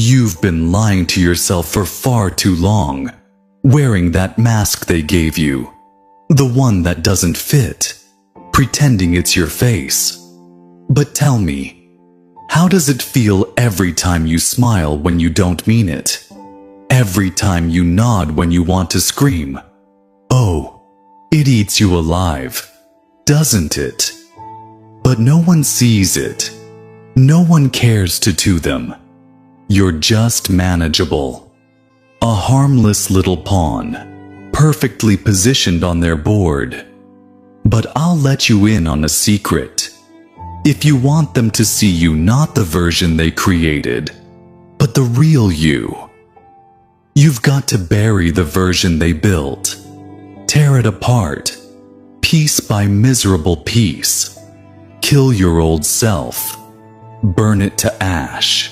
You've been lying to yourself for far too long, wearing that mask they gave you, the one that doesn't fit, pretending it's your face. But tell me, how does it feel every time you smile when you don't mean it? Every time you nod when you want to scream? Oh, it eats you alive, doesn't it? But no one sees it. No one cares to them. You're just manageable. A harmless little pawn, perfectly positioned on their board. But I'll let you in on a secret. If you want them to see you, not the version they created, but the real you, you've got to bury the version they built. Tear it apart, piece by miserable piece. Kill your old self. Burn it to ash.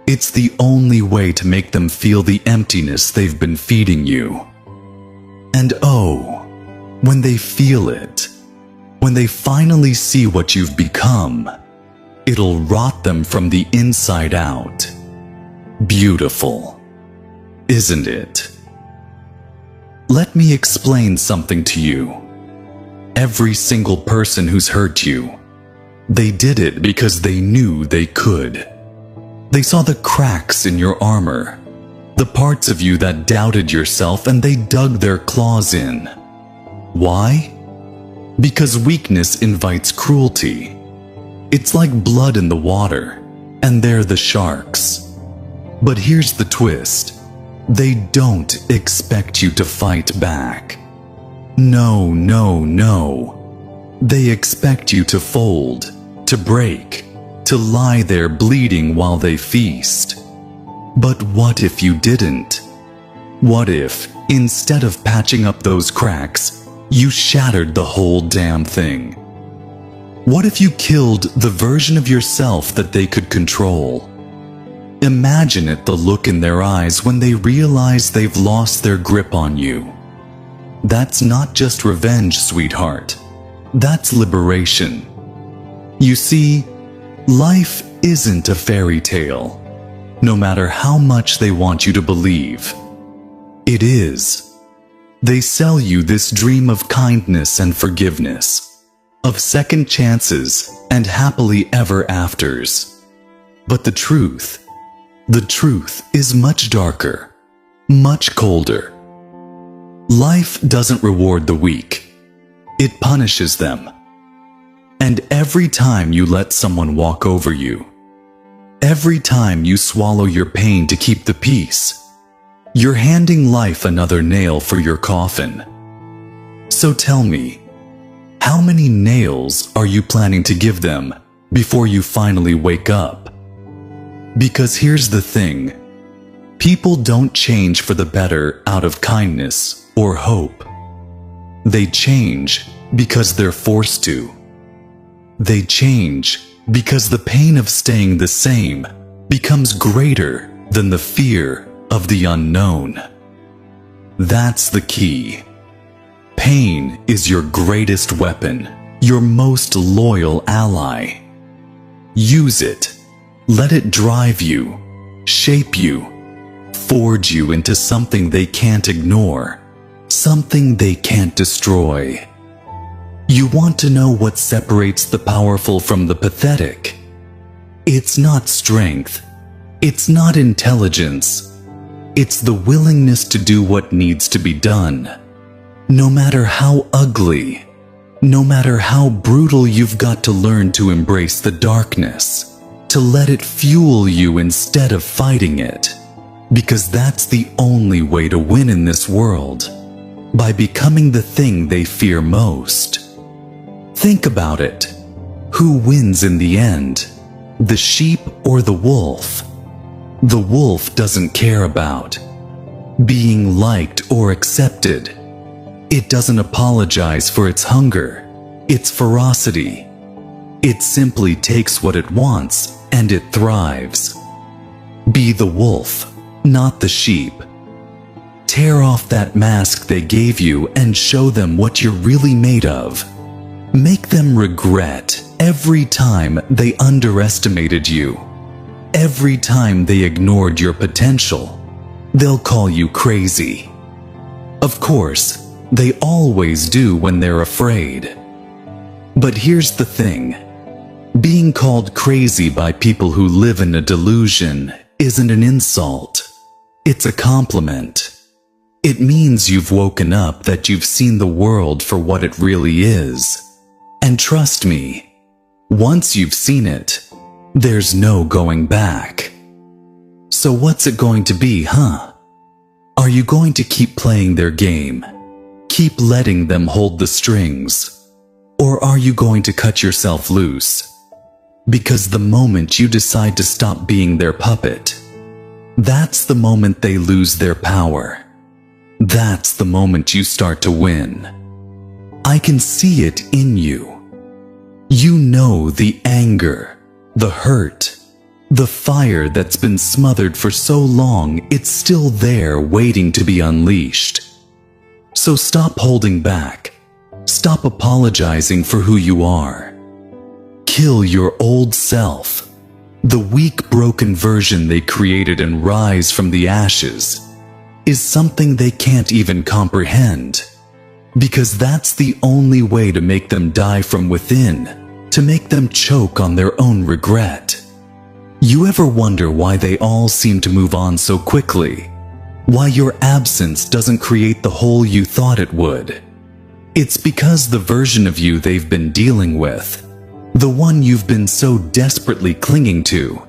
It's the only way to make them feel the emptiness they've been feeding you. And oh, when they feel it, when they finally see what you've become, it'll rot them from the inside out. Beautiful, isn't it? Let me explain something to you. Every single person who's hurt you, they did it because they knew they could. They saw the cracks in your armor, the parts of you that doubted yourself, and they dug their claws in. Why? Because weakness invites cruelty. It's like blood in the water, and they're the sharks. But here's the twist. They don't expect you to fight back. No, no, no. They expect you to fold, to break, to lie there bleeding while they feast. But what if you didn't? What if, instead of patching up those cracks, you shattered the whole damn thing? What if you killed the version of yourself that they could control? Imagine it, the look in their eyes when they realize they've lost their grip on you. That's not just revenge, sweetheart. That's liberation. You see, life isn't a fairy tale, no matter how much they want you to believe. It is. They sell you this dream of kindness and forgiveness, of second chances and happily ever afters. But the truth is much darker, much colder. Life doesn't reward the weak. It punishes them. And every time you let someone walk over you, every time you swallow your pain to keep the peace, you're handing life another nail for your coffin. So tell me, how many nails are you planning to give them before you finally wake up? Because here's the thing, people don't change for the better out of kindness or hope. They change because they're forced to. They change because the pain of staying the same becomes greater than the fear of the unknown. That's the key. Pain is your greatest weapon, your most loyal ally. Use it. Let it drive you, shape you, forge you into something they can't ignore, something they can't destroy. You want to know what separates the powerful from the pathetic? It's not strength. It's not intelligence. It's the willingness to do what needs to be done. No matter how ugly, no matter how brutal, you've got to learn to embrace the darkness, to let it fuel you instead of fighting it. Because that's the only way to win in this world, by becoming the thing they fear most. Think about it. Who wins in the end? The sheep or the wolf? The wolf doesn't care about being liked or accepted. It doesn't apologize for its hunger, its ferocity. It simply takes what it wants and it thrives. Be the wolf, not the sheep. Tear off that mask they gave you and show them what you're really made of. Make them regret every time they underestimated you, every time they ignored your potential, they'll call you crazy. Of course, they always do when they're afraid. But here's the thing. Being called crazy by people who live in a delusion isn't an insult. It's a compliment. It means you've woken up, that you've seen the world for what it really is. And trust me, once you've seen it, there's no going back. So what's it going to be, huh? Are you going to keep playing their game? Keep letting them hold the strings? Or are you going to cut yourself loose? Because the moment you decide to stop being their puppet, that's the moment they lose their power. That's the moment you start to win. I can see it in you. You know the anger, the hurt, the fire that's been smothered for so long, it's still there waiting to be unleashed. So stop holding back. Stop apologizing for who you are. Kill your old self, the weak, broken version they created, and rise from the ashes is something they can't even comprehend. Because that's the only way to make them die from within, to make them choke on their own regret. You ever wonder why they all seem to move on so quickly? Why your absence doesn't create the hole you thought it would? It's because the version of you they've been dealing with, the one you've been so desperately clinging to,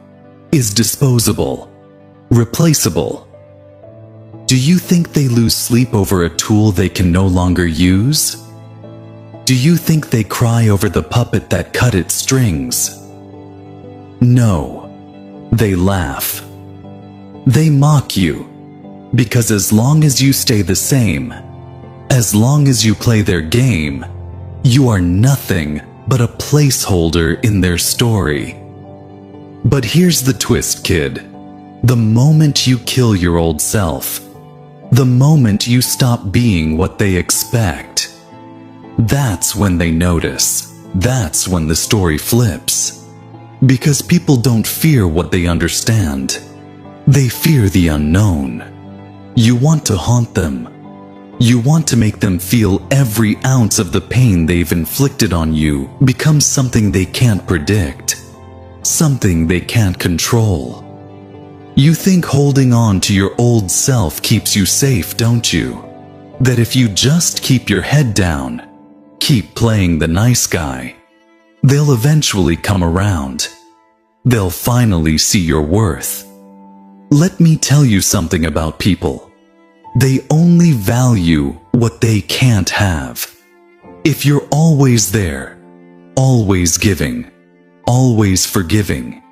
is disposable, replaceable. Do you think they lose sleep over a tool they can no longer use? Do you think they cry over the puppet that cut its strings? No, they laugh. They mock you, because as long as you stay the same, as long as you play their game, you are nothing but a placeholder in their story. But here's the twist, kid. The moment you kill your old self, the moment you stop being what they expect, that's when they notice. That's when the story flips. Because people don't fear what they understand. They fear the unknown. You want to haunt them. You want to make them feel every ounce of the pain they've inflicted on you becomes something they can't predict, something they can't control. You think holding on to your old self keeps you safe, don't you? That if you just keep your head down, keep playing the nice guy, they'll eventually come around. They'll finally see your worth. Let me tell you something about people. They only value what they can't have. If you're always there, always giving, always forgiving,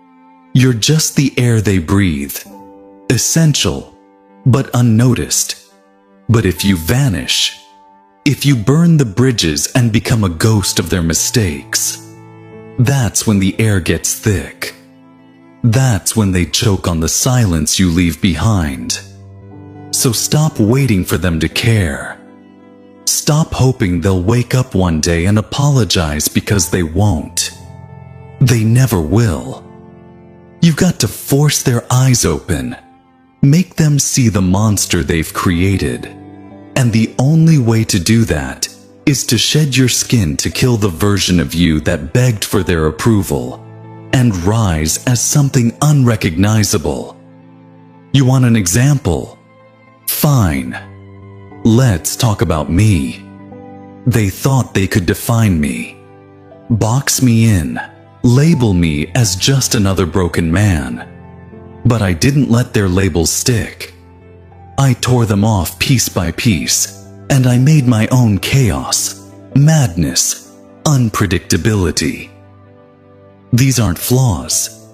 you're just the air they breathe, essential, but unnoticed. But if you vanish, if you burn the bridges and become a ghost of their mistakes, that's when the air gets thick. That's when they choke on the silence you leave behind. So stop waiting for them to care. Stop hoping they'll wake up one day and apologize, because they won't. They never will. You've got to force their eyes open. Make them see the monster they've created. And the only way to do that is to shed your skin, to kill the version of you that begged for their approval, and rise as something unrecognizable. You want an example? Fine. Let's talk about me. They thought they could define me, box me in, label me as just another broken man. But I didn't let their labels stick. I tore them off piece by piece, and I made my own chaos, madness, unpredictability. These aren't flaws.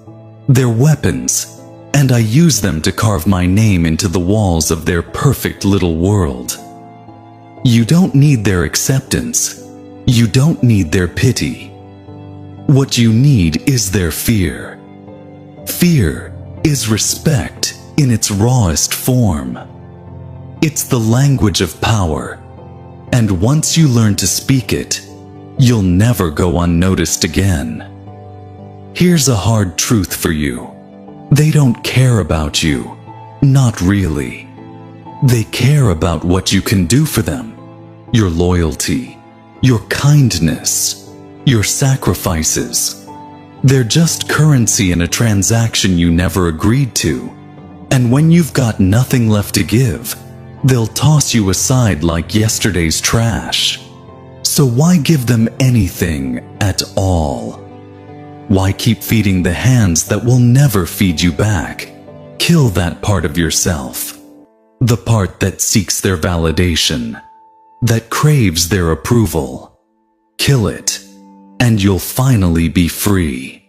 They're weapons. And I use them to carve my name into the walls of their perfect little world. You don't need their acceptance. You don't need their pity. What you need is their fear. Fear is respect in its rawest form. It's the language of power. And once you learn to speak it, you'll never go unnoticed again. Here's a hard truth for you. They don't care about you. Not really. They care about what you can do for them. Your loyalty, your kindness, your sacrifices. They're just currency in a transaction you never agreed to. And when you've got nothing left to give, they'll toss you aside like yesterday's trash. So why give them anything at all? Why keep feeding the hands that will never feed you back? Kill that part of yourself. The part that seeks their validation, that craves their approval. Kill it, and you'll finally be free.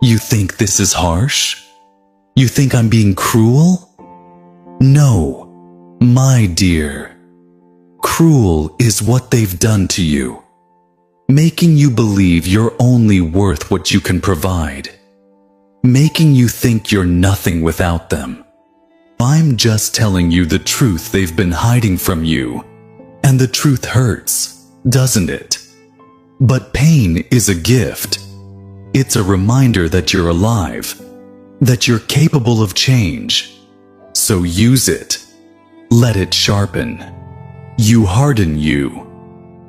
You think this is harsh? You think I'm being cruel? No, my dear. Cruel is what they've done to you, making you believe you're only worth what you can provide, making you think you're nothing without them. I'm just telling you the truth they've been hiding from you, and the truth hurts, doesn't it? But pain is a gift. It's a reminder that you're alive, that you're capable of change. So use it. Let it sharpen. You harden you.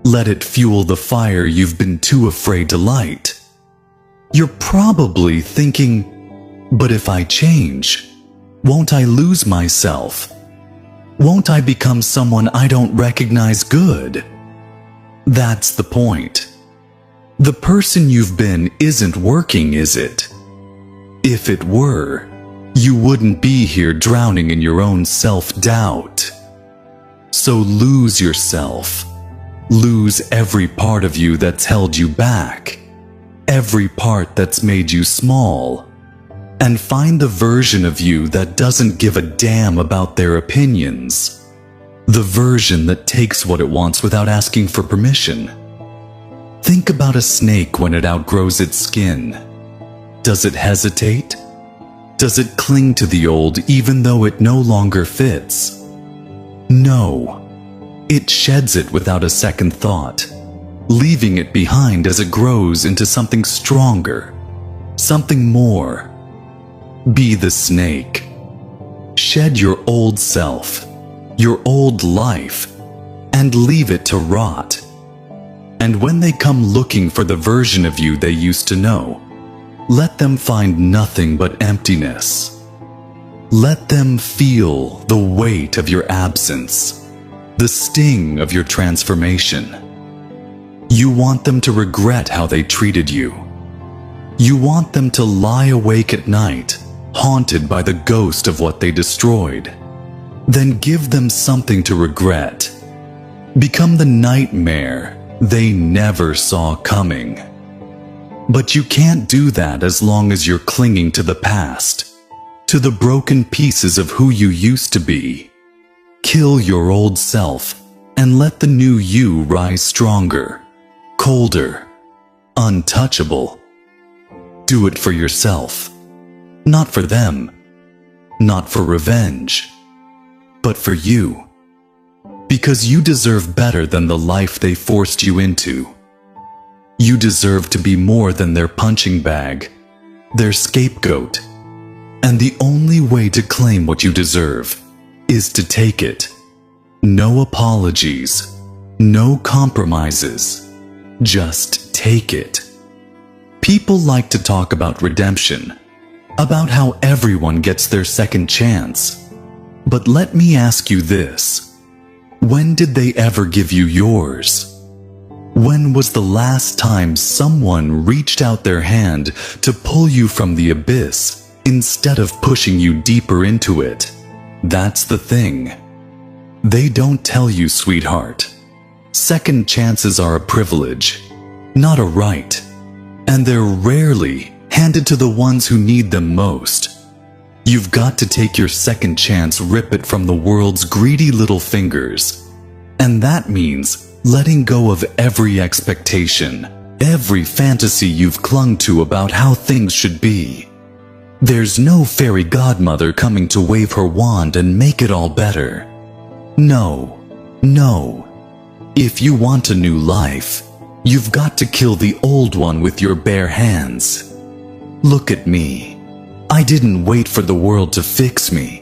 Let it fuel the fire you've been too afraid to light. You're probably thinking, but if I change, won't I lose myself? Won't I become someone I don't recognize good? That's the point. The person you've been isn't working, is it? If it were, you wouldn't be here drowning in your own self-doubt. So lose yourself. Lose every part of you that's held you back, every part that's made you small, and find the version of you that doesn't give a damn about their opinions. The version that takes what it wants without asking for permission. Think about a snake when it outgrows its skin. Does it hesitate? Does it cling to the old even though it no longer fits? No. It sheds it without a second thought, leaving it behind as it grows into something stronger, something more. Be the snake. Shed your old self, your old life, and leave it to rot. And when they come looking for the version of you they used to know, let them find nothing but emptiness. Let them feel the weight of your absence, the sting of your transformation. You want them to regret how they treated you. You want them to lie awake at night, haunted by the ghost of what they destroyed. Then give them something to regret. Become the nightmare they never saw coming. But you can't do that as long as you're clinging to the past, to the broken pieces of who you used to be. Kill your old self and let the new you rise stronger, colder, untouchable. Do it for yourself, not for them, not for revenge, but for you. Because you deserve better than the life they forced you into. You deserve to be more than their punching bag, their scapegoat. And the only way to claim what you deserve is to take it. No apologies, no compromises. Just take it. People like to talk about redemption, about how everyone gets their second chance. But let me ask you this. When did they ever give you yours? When was the last time someone reached out their hand to pull you from the abyss instead of pushing you deeper into it? That's the thing. They don't tell you, sweetheart. Second chances are a privilege, not a right. And they're rarely handed to the ones who need them most. You've got to take your second chance, rip it from the world's greedy little fingers. And that means letting go of every expectation, every fantasy you've clung to about how things should be. There's no fairy godmother coming to wave her wand and make it all better. No, no. If you want a new life, you've got to kill the old one with your bare hands. Look at me. I didn't wait for the world to fix me.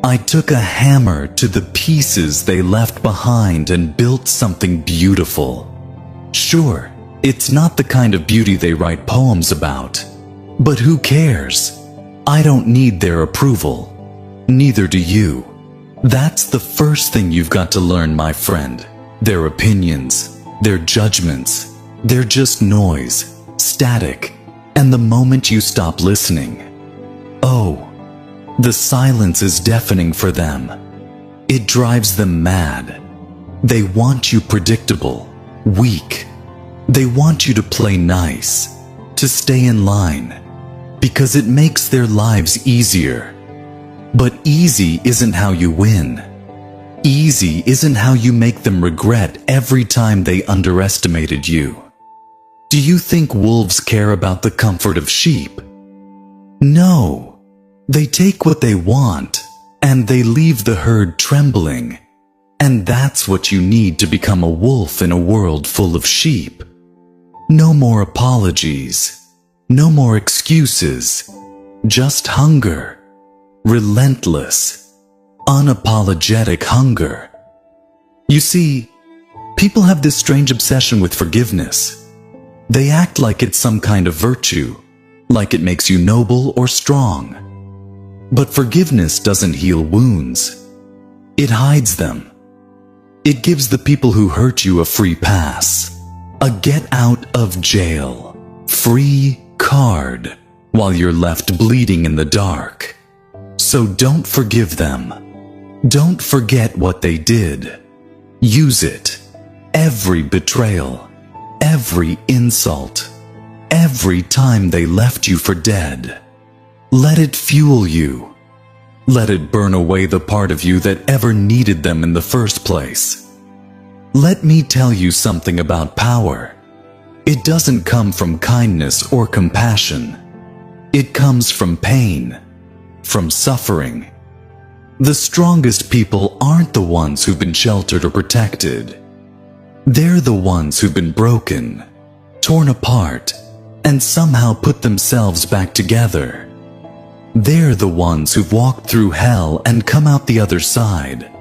I took a hammer to the pieces they left behind and built something beautiful. Sure, it's not the kind of beauty they write poems about. But who cares? I don't need their approval. Neither do you. That's the first thing you've got to learn, my friend. Their opinions, their judgments, they're just noise, static, and the moment you stop listening, oh, the silence is deafening for them. It drives them mad. They want you predictable, weak. They want you to play nice, to stay in line, because it makes their lives easier. But easy isn't how you win. Easy isn't how you make them regret every time they underestimated you. Do you think wolves care about the comfort of sheep? No. They take what they want, and they leave the herd trembling. And that's what you need to become a wolf in a world full of sheep. No more apologies. No more excuses. Just hunger. Relentless, unapologetic hunger. You see, people have this strange obsession with forgiveness. They act like it's some kind of virtue, like it makes you noble or strong. But forgiveness doesn't heal wounds. It hides them. It gives the people who hurt you a free pass, a get out of jail, free card, while you're left bleeding in the dark. So don't forgive them. Don't forget what they did. Use it. Every betrayal, every insult, every time they left you for dead. Let it fuel you. Let it burn away the part of you that ever needed them in the first place. Let me tell you something about power. It doesn't come from kindness or compassion. It comes from pain. From suffering. The strongest people aren't the ones who've been sheltered or protected. They're the ones who've been broken, torn apart, and somehow put themselves back together. They're the ones who've walked through hell and come out the other side,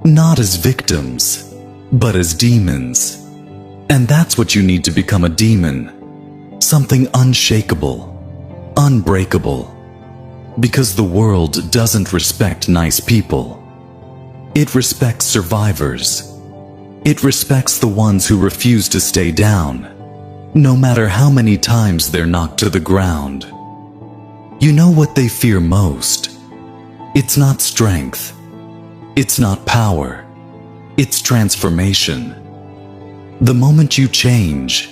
not as victims, but as demons. And that's what you need to become, a demon. Something unshakable, unbreakable. Because the world doesn't respect nice people. It respects survivors. It respects the ones who refuse to stay down, no matter how many times they're knocked to the ground. You know what they fear most? It's not strength. It's not power. It's transformation. The moment you change,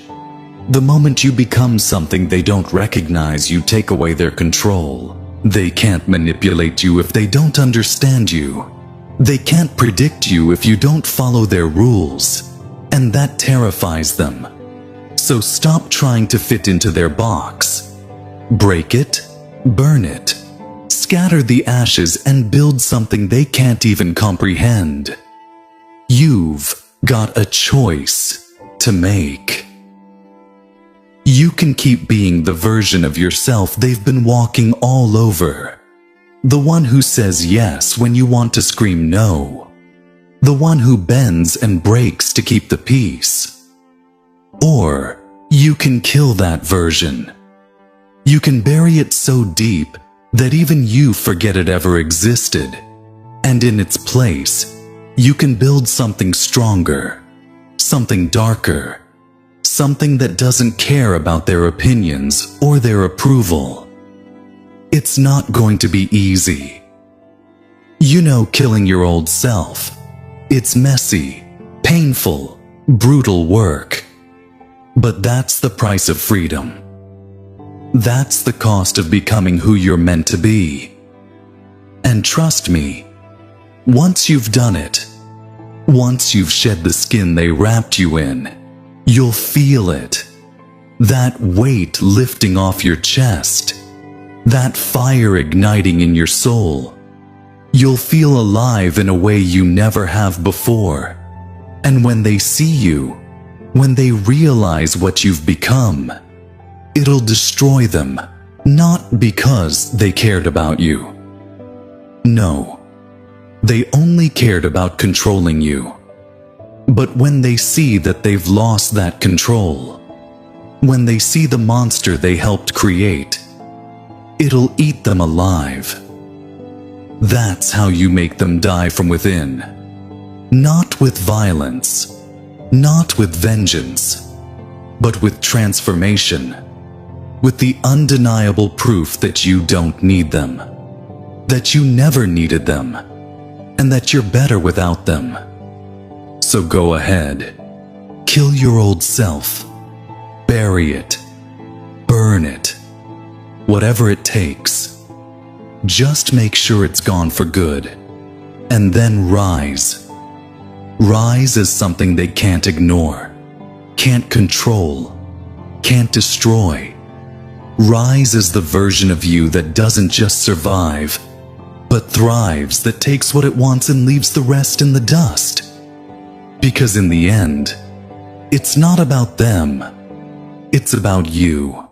the moment you become something they don't recognize, you take away their control. They can't manipulate you if they don't understand you. They can't predict you if you don't follow their rules. And that terrifies them. So stop trying to fit into their box. Break it, burn it, scatter the ashes and build something they can't even comprehend. You've got a choice to make. You can keep being the version of yourself they've been walking all over. The one who says yes when you want to scream no. The one who bends and breaks to keep the peace. Or you can kill that version. You can bury it so deep that even you forget it ever existed. And in its place, you can build something stronger, something darker, something that doesn't care about their opinions or their approval. It's not going to be easy. You know, killing your old self. It's messy, painful, brutal work. But that's the price of freedom. That's the cost of becoming who you're meant to be. And trust me, once you've done it, once you've shed the skin they wrapped you in, you'll feel it. That weight lifting off your chest. That fire igniting in your soul. You'll feel alive in a way you never have before. And when they see you, when they realize what you've become, it'll destroy them, Not because they cared about you. No, they only cared about controlling you. But when they see that they've lost that control, when they see the monster they helped create, it'll eat them alive. That's how you make them die from within. Not with violence, not with vengeance, but with transformation, with the undeniable proof that you don't need them, that you never needed them, and that you're better without them. So go ahead, kill your old self, bury it, burn it, whatever it takes. Just make sure it's gone for good, and then rise. Rise as something they can't ignore, can't control, can't destroy. Rise as the version of you that doesn't just survive, but thrives, that takes what it wants and leaves the rest in the dust. Because in the end, it's not about them, it's about you.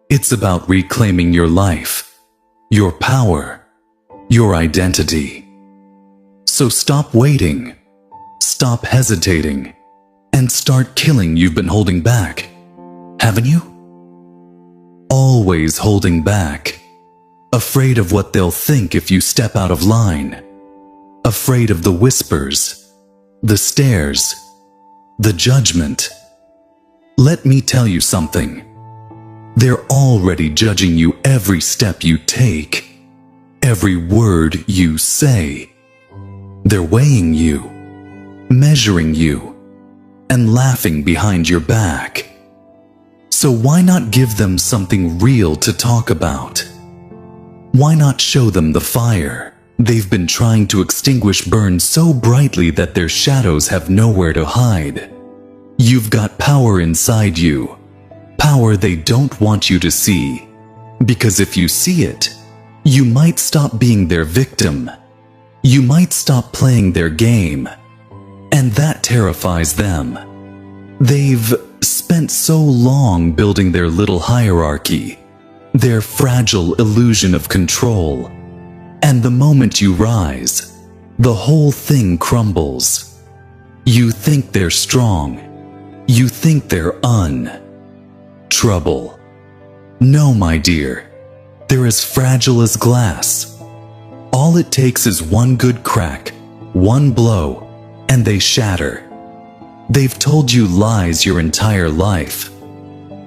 It's about reclaiming your life, your power, your identity. So stop waiting, stop hesitating, and start killing you've been holding back, haven't you? Always holding back, afraid of what they'll think if you step out of line, afraid of the whispers, the stares, the judgment. Let me tell you something. They're already judging you every step you take, every word you say. They're weighing you, measuring you, and laughing behind your back. So why not give them something real to talk about? Why not show them the fire they've been trying to extinguish burn so brightly that their shadows have nowhere to hide? You've got power inside you, power they don't want you to see, because if you see it, you might stop being their victim. You might stop playing their game, and that terrifies them. They've spent so long building their little hierarchy, their fragile illusion of control, and the moment you rise, the whole thing crumbles. You think they're strong. You think they're trouble. No, my dear, they're as fragile as glass. All it takes is one good crack, one blow, and they shatter. They've told you lies your entire life.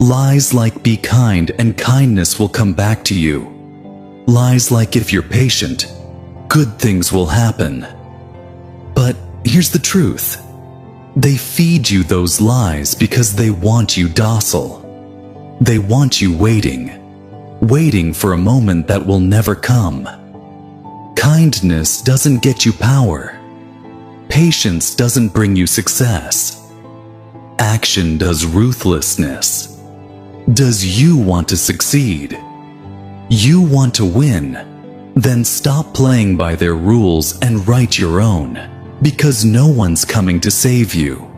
Lies like be kind and kindness will come back to you. Lies like if you're patient, good things will happen. But here's the truth. They feed you those lies because they want you docile. They want you waiting for a moment that will never come. Kindness doesn't get you power. Patience doesn't bring you success. Action does ruthlessness. Does you want to succeed? You want to win? Then stop playing by their rules and write your own, because no one's coming to save you.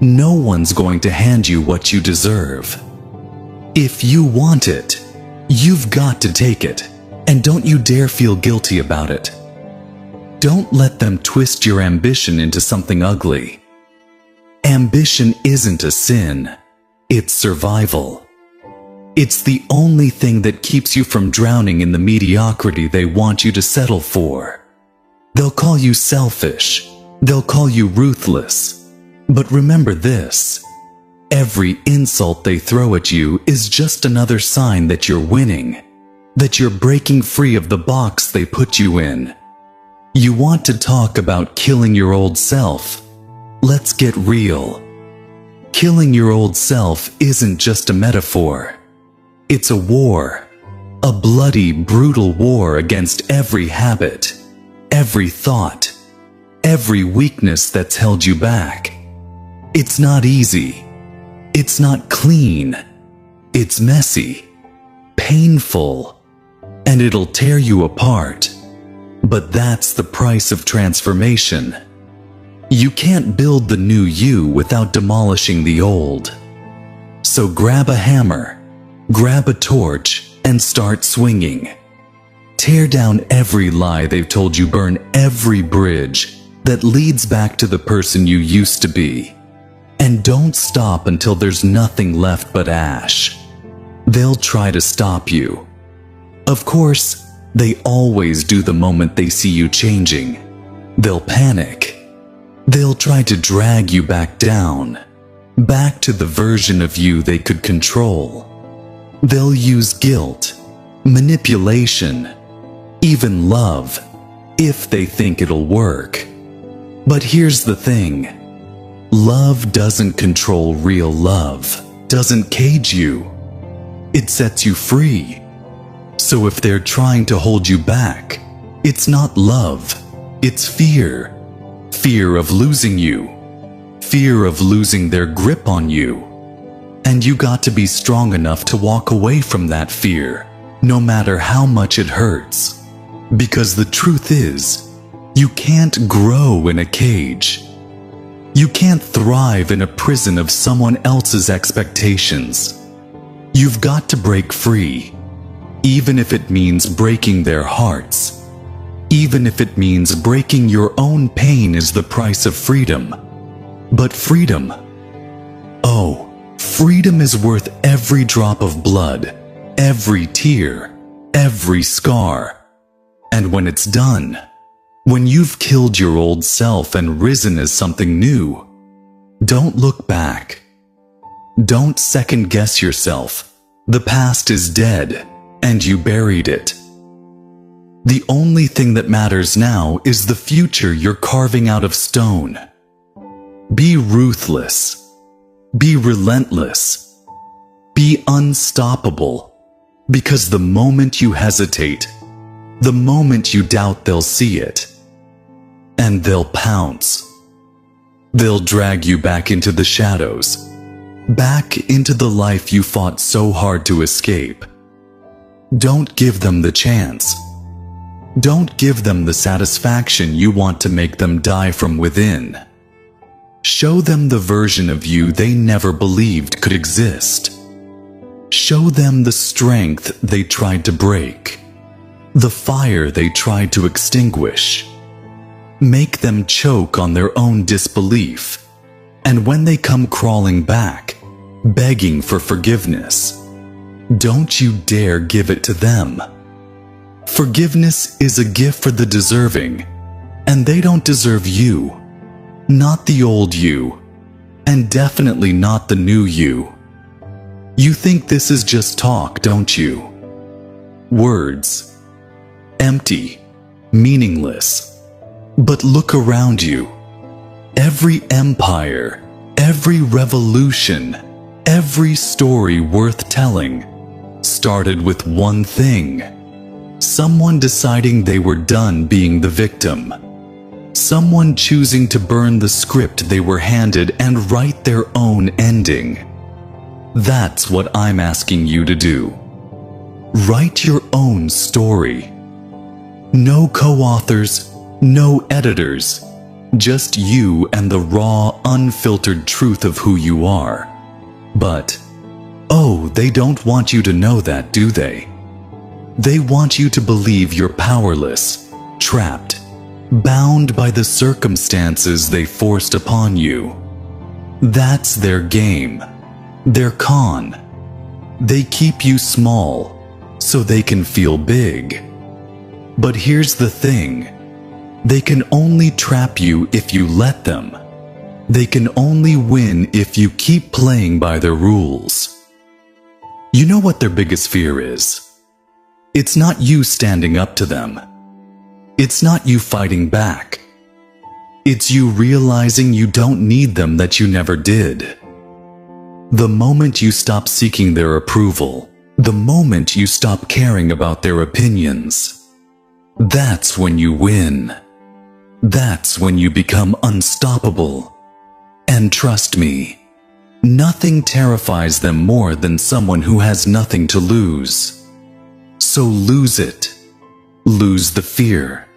No one's going to hand you what you deserve. If you want it, you've got to take it, and don't you dare feel guilty about it. Don't let them twist your ambition into something ugly. Ambition isn't a sin, it's survival. It's the only thing that keeps you from drowning in the mediocrity they want you to settle for. They'll call you selfish, they'll call you ruthless, but remember this. Every insult they throw at you is just another sign that you're winning, that you're breaking free of the box they put you in. You want to talk about killing your old self? Let's get real. Killing your old self isn't just a metaphor. It's a war, a bloody, brutal war against every habit, every thought, every weakness that's held you back. It's not easy. It's not clean. It's messy, painful, and it'll tear you apart. But that's the price of transformation. You can't build the new you without demolishing the old. So grab a hammer, Grab a torch and start swinging. Tear down every lie they've told you, burn every bridge that leads back to the person you used to be. And don't stop until there's nothing left but ash. They'll try to stop you. Of course, they always do the moment they see you changing. They'll panic. They'll try to drag you back down, back to the version of you they could control. They'll use guilt, manipulation, even love, if they think it'll work. But here's the thing. Love doesn't control real love, doesn't cage you. It sets you free. So if they're trying to hold you back, it's not love, it's fear. Fear of losing you. Fear of losing their grip on you. And you got to be strong enough to walk away from that fear, no matter how much it hurts. Because the truth is, you can't grow in a cage. You can't thrive in a prison of someone else's expectations. You've got to break free, even if it means breaking their hearts. Even if it means breaking your own pain is the price of freedom. But freedom, oh, freedom is worth every drop of blood, every tear, every scar. And when it's done, when you've killed your old self and risen as something new, don't look back. Don't second guess yourself. The past is dead, and you buried it. The only thing that matters now is the future you're carving out of stone. Be ruthless. Be relentless. Be unstoppable. Because the moment you hesitate, the moment you doubt, they'll see it. And they'll pounce. They'll drag you back into the shadows, back into the life you fought so hard to escape. Don't give them the chance. Don't give them the satisfaction you want to make them die from within. Show them the version of you they never believed could exist. Show them the strength they tried to break, the fire they tried to extinguish. Make them choke on their own disbelief, and when they come crawling back, begging for forgiveness, don't you dare give it to them. Forgiveness is a gift for the deserving, and they don't deserve you. Not the old you, and definitely not the new you. You think this is just talk, don't you? Words. Empty. Meaningless. But look around you. Every empire, every revolution, every story worth telling started with one thing. Someone deciding they were done being the victim. Someone choosing to burn the script they were handed and write their own ending. That's what I'm asking you to do. Write your own story. No co-authors, no editors, just you and the raw, unfiltered truth of who you are. But, oh, they don't want you to know that, do they? They want you to believe you're powerless, trapped, bound by the circumstances they forced upon you. That's their game, their con. They keep you small so they can feel big. But here's the thing. They can only trap you if you let them. They can only win if you keep playing by their rules. You know what their biggest fear is? It's not you standing up to them. It's not you fighting back. It's you realizing you don't need them, that you never did. The moment you stop seeking their approval, the moment you stop caring about their opinions, that's when you win. That's when you become unstoppable. And trust me, nothing terrifies them more than someone who has nothing to lose. So lose it. Lose the fear,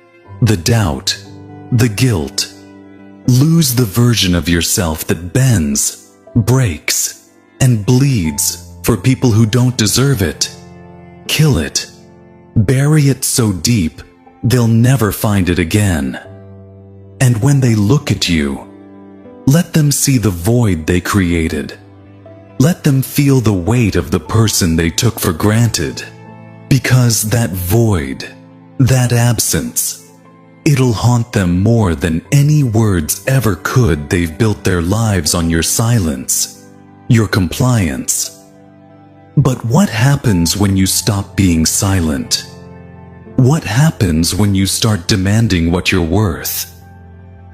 the doubt, the guilt. Lose the version of yourself that bends, breaks, and bleeds for people who don't deserve it. Kill it. Bury it so deep, they'll never find it again. And when they look at you, let them see the void they created. Let them feel the weight of the person they took for granted. Because that void, that absence, it'll haunt them more than any words ever could. They've built their lives on your silence, your compliance. But what happens when you stop being silent? What happens when you start demanding what you're worth?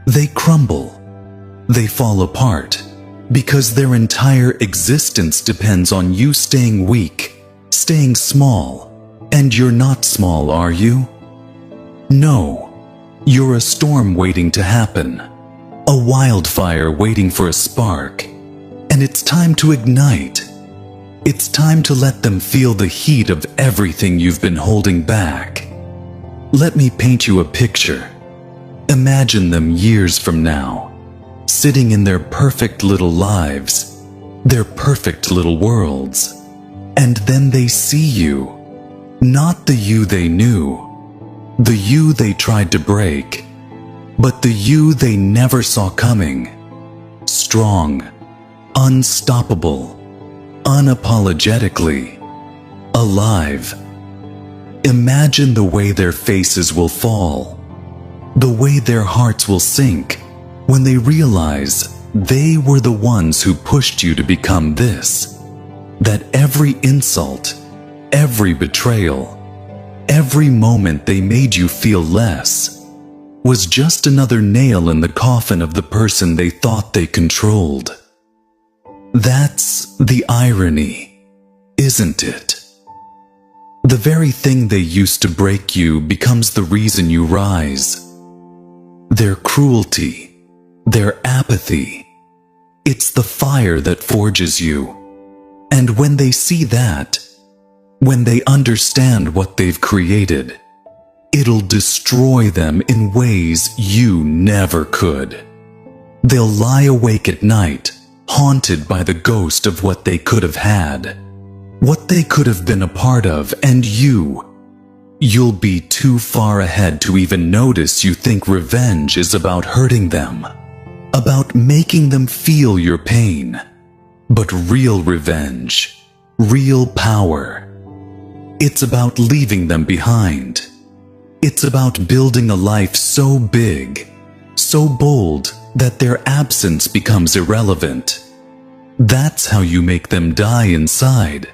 They crumble. They fall apart. Because their entire existence depends on you staying weak, staying small. And you're not small, are you? No. You're a storm waiting to happen. A wildfire waiting for a spark. And it's time to ignite. It's time to let them feel the heat of everything you've been holding back. Let me paint you a picture. Imagine them years from now, sitting in their perfect little lives, their perfect little worlds. And then they see you. Not the you they knew, the you they tried to break, but the you they never saw coming. Strong, unstoppable, unapologetically alive. Imagine the way their faces will fall, the way their hearts will sink when they realize they were the ones who pushed you to become this, that every insult, every betrayal, every moment they made you feel less was just another nail in the coffin of the person they thought they controlled. That's the irony, isn't it? The very thing they used to break you becomes the reason you rise. Their cruelty, their apathy, it's the fire that forges you. And when they see that, when they understand what they've created, it'll destroy them in ways you never could. They'll lie awake at night, haunted by the ghost of what they could have had, what they could have been a part of, and you'll be too far ahead to even notice you think revenge is about hurting them, about making them feel your pain. But real revenge, real power, it's about leaving them behind. It's about building a life so big, so bold, that their absence becomes irrelevant. That's how you make them die inside,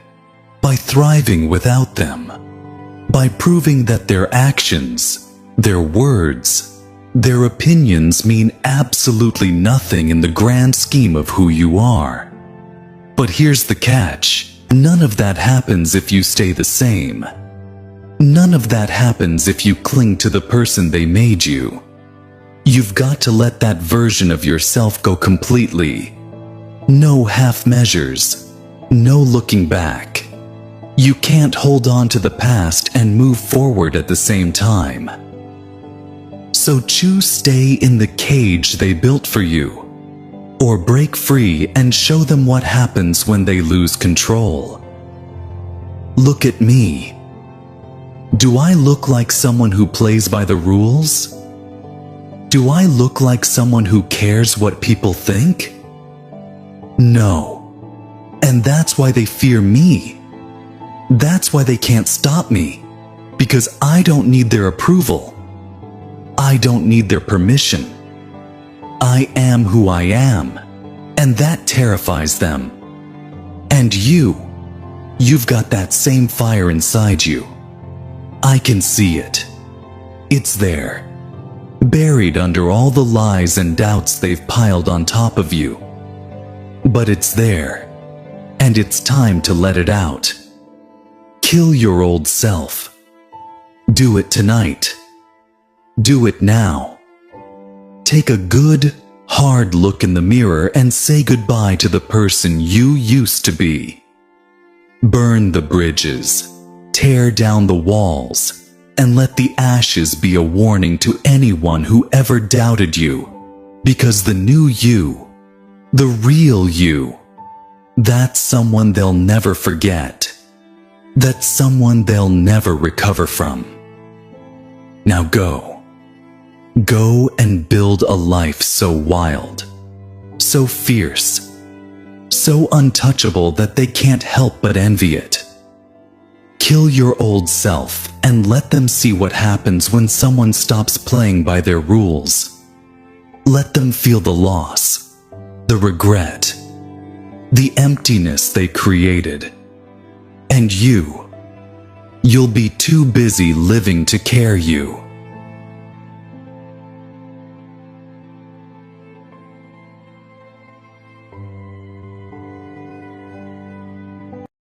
by thriving without them, by proving that their actions, their words, their opinions mean absolutely nothing in the grand scheme of who you are. But here's the catch. None of that happens if you stay the same. None of that happens if you cling to the person they made you. You've got to let that version of yourself go completely. No half measures. No looking back. You can't hold on to the past and move forward at the same time. So choose stay in the cage they built for you, or break free and show them what happens when they lose control. Look at me. Do I look like someone who plays by the rules? Do I look like someone who cares what people think? No. And that's why they fear me. That's why they can't stop me. Because I don't need their approval. I don't need their permission. I am who I am, and that terrifies them. And you've got that same fire inside you. I can see it. It's there, buried under all the lies and doubts they've piled on top of you. But it's there, and it's time to let it out. Kill your old self. Do it tonight. Do it now. Take a good, hard look in the mirror and say goodbye to the person you used to be. Burn the bridges, tear down the walls, and let the ashes be a warning to anyone who ever doubted you. Because the new you, the real you, That's someone they'll never forget. That's someone they'll never recover from. Now go. Go and build a life so wild, so fierce, so untouchable that they can't help but envy it. Kill your old self and let them see what happens when someone stops playing by their rules. Let them feel the loss, the regret, the emptiness they created. And you'll be too busy living to care you.